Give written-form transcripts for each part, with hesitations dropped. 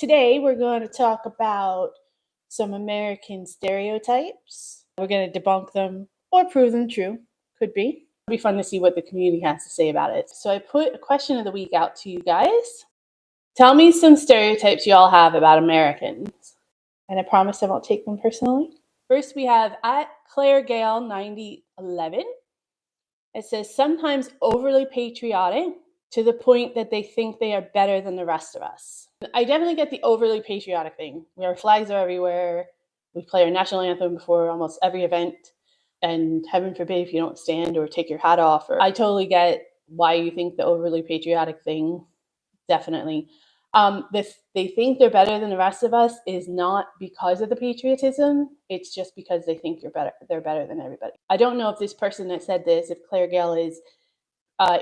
Today we're going to talk about some American stereotypes. We're going to debunk them or prove them true. Could be. It'll be fun to see what the community has to say about it. So I put a question of the week out to you guys. Tell me some stereotypes you all have about Americans. And I promise I won't take them personally. First we have at Claire Gale 9011. It says sometimes overly patriotic to the point that they think they are better than the rest of us. I definitely get the overly patriotic thing. Our flags are everywhere. We play our national anthem before almost every event. And heaven forbid if you don't stand or take your hat off. I totally get why you think the overly patriotic thing. Definitely. They think they're better than the rest of us is not because of the patriotism. It's just because they think they're better than everybody. I don't know if this person that said this, if Claire Gale is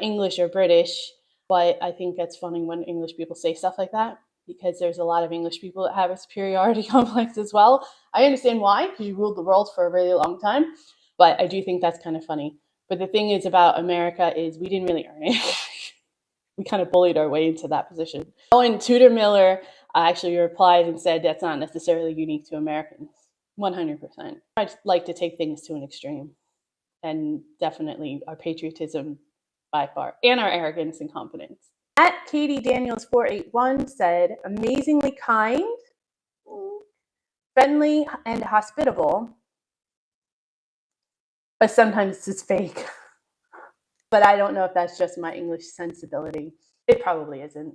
English or British, but I think that's funny when English people say stuff like that, because there's a lot of English people that have a superiority complex as well. I understand why, because you ruled the world for a really long time, but I do think that's kind of funny. But the thing is about America is we didn't really earn it. We kind of bullied our way into that position. Oh, and Tudor Miller actually replied and said that's not necessarily unique to Americans. 100%. I'd like to take things to an extreme, and definitely our patriotism by far, and our arrogance and confidence. At Katie Daniels 481 said, amazingly kind, friendly, and hospitable, but sometimes it's fake. But I don't know if that's just my English sensibility. It probably isn't.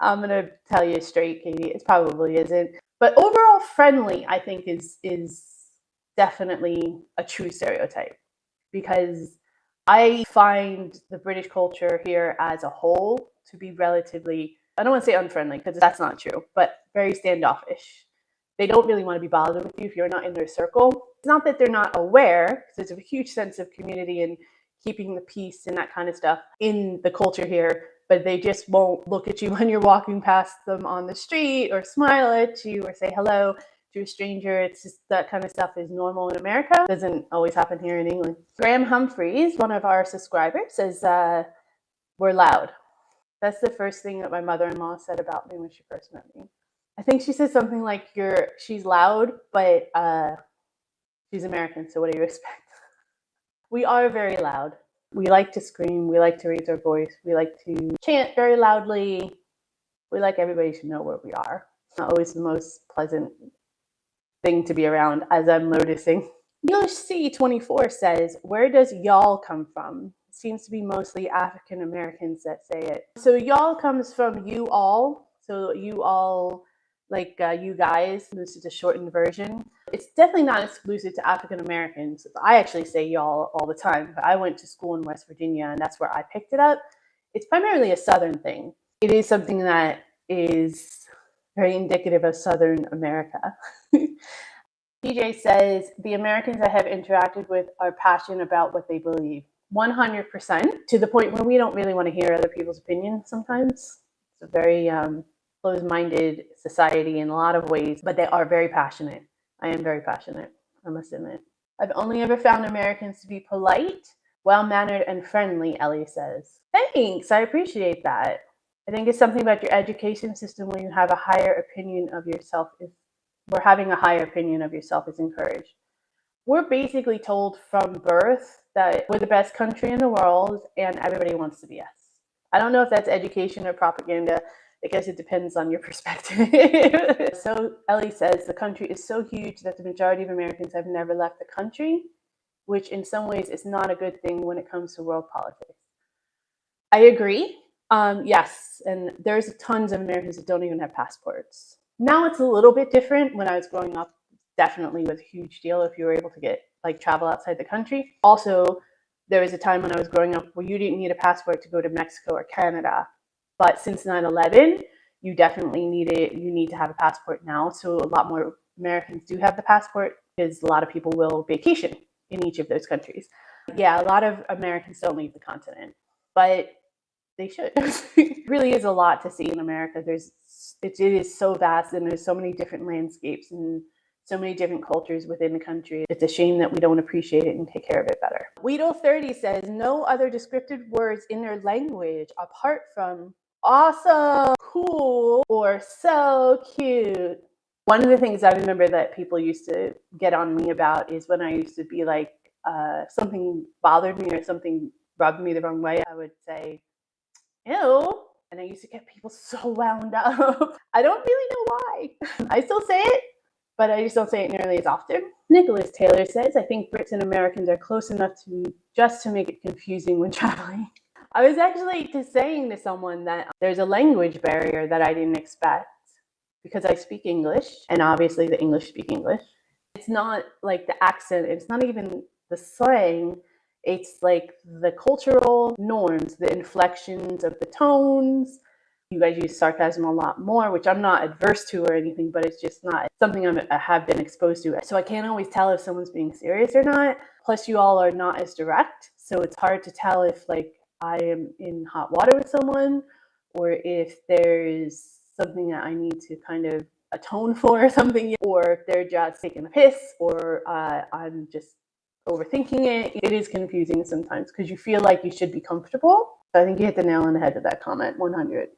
I'm going to tell you straight, Katie, it probably isn't. But overall friendly, I think, is definitely a true stereotype, because I find the British culture here as a whole to be relatively, I don't want to say unfriendly, because that's not true, but very standoffish. They don't really want to be bothered with you if you're not in their circle. It's not that they're not aware, because there's a huge sense of community and keeping the peace and that kind of stuff in the culture here, but they just won't look at you when you're walking past them on the street or smile at you or say hello to a stranger. It's just that kind of stuff is normal in America. It doesn't always happen here in England. Graham Humphreys, one of our subscribers, says we're loud. That's the first thing that my mother-in-law said about me when she first met me. I think she said something like she's loud, but she's American, so what do you expect? We are very loud. We like to scream. We like to raise our voice. We like to chant very loudly. We like everybody to know where we are. It's not always the most pleasant thing to be around, as I'm noticing. English C24 says, where does y'all come from? It seems to be mostly African Americans that say it. So y'all comes from you all. So you all, like you guys, this is a shortened version. It's definitely not exclusive to African Americans. I actually say y'all all the time. I went to school in West Virginia, and that's where I picked it up. It's primarily a Southern thing. It is something that is very indicative of Southern America. PJ says, the Americans I have interacted with are passionate about what they believe. 100%, to the point where we don't really want to hear other people's opinions sometimes. It's a very closed-minded society in a lot of ways, but they are very passionate. I am very passionate, I must admit. I've only ever found Americans to be polite, well-mannered, and friendly, Ellie says. Thanks, I appreciate that. I think it's something about your education system when you have a higher opinion of yourself. Where having a higher opinion of yourself is encouraged. We're basically told from birth that we're the best country in the world and everybody wants to be us. I don't know if that's education or propaganda. I guess it depends on your perspective. So Ellie says the country is so huge that the majority of Americans have never left the country, which in some ways is not a good thing when it comes to world politics. I agree. Yes, and there's tons of Americans that don't even have passports. Now it's a little bit different. When I was growing up, definitely was a huge deal if you were able to get travel outside the country. Also, there was a time when I was growing up where you didn't need a passport to go to Mexico or Canada. But since 9/11, you definitely need to have a passport now. So a lot more Americans do have the passport because a lot of people will vacation in each of those countries. Yeah, a lot of Americans don't leave the continent, but they should. It really is a lot to see in America. It is so vast, and there's so many different landscapes and so many different cultures within the country. It's a shame that we don't appreciate it and take care of it better. Weedle30 says, no other descriptive words in their language apart from awesome, cool, or so cute. One of the things I remember that people used to get on me about is when I used to be like, something bothered me or something rubbed me the wrong way, I would say, ew. And I used to get people so wound up. I don't really know why. I still say it, but I just don't say it nearly as often. Nicholas Taylor says, I think Brits and Americans are close enough to make it confusing when traveling. I was actually just saying to someone that there's a language barrier that I didn't expect because I speak English, and obviously the English speak English. It's not like the accent, it's not even the slang, it's like the cultural norms, the inflections of the tones. You guys use sarcasm a lot more, which I'm not adverse to or anything, but it's just not something I have been exposed to. So I can't always tell if someone's being serious or not. Plus, you all are not as direct, so it's hard to tell if like I am in hot water with someone or if there's something that I need to kind of atone for or something, or if they're just taking a piss, or I'm just overthinking it. It is confusing sometimes because you feel like you should be comfortable. I think you hit the nail on the head with that comment, 100.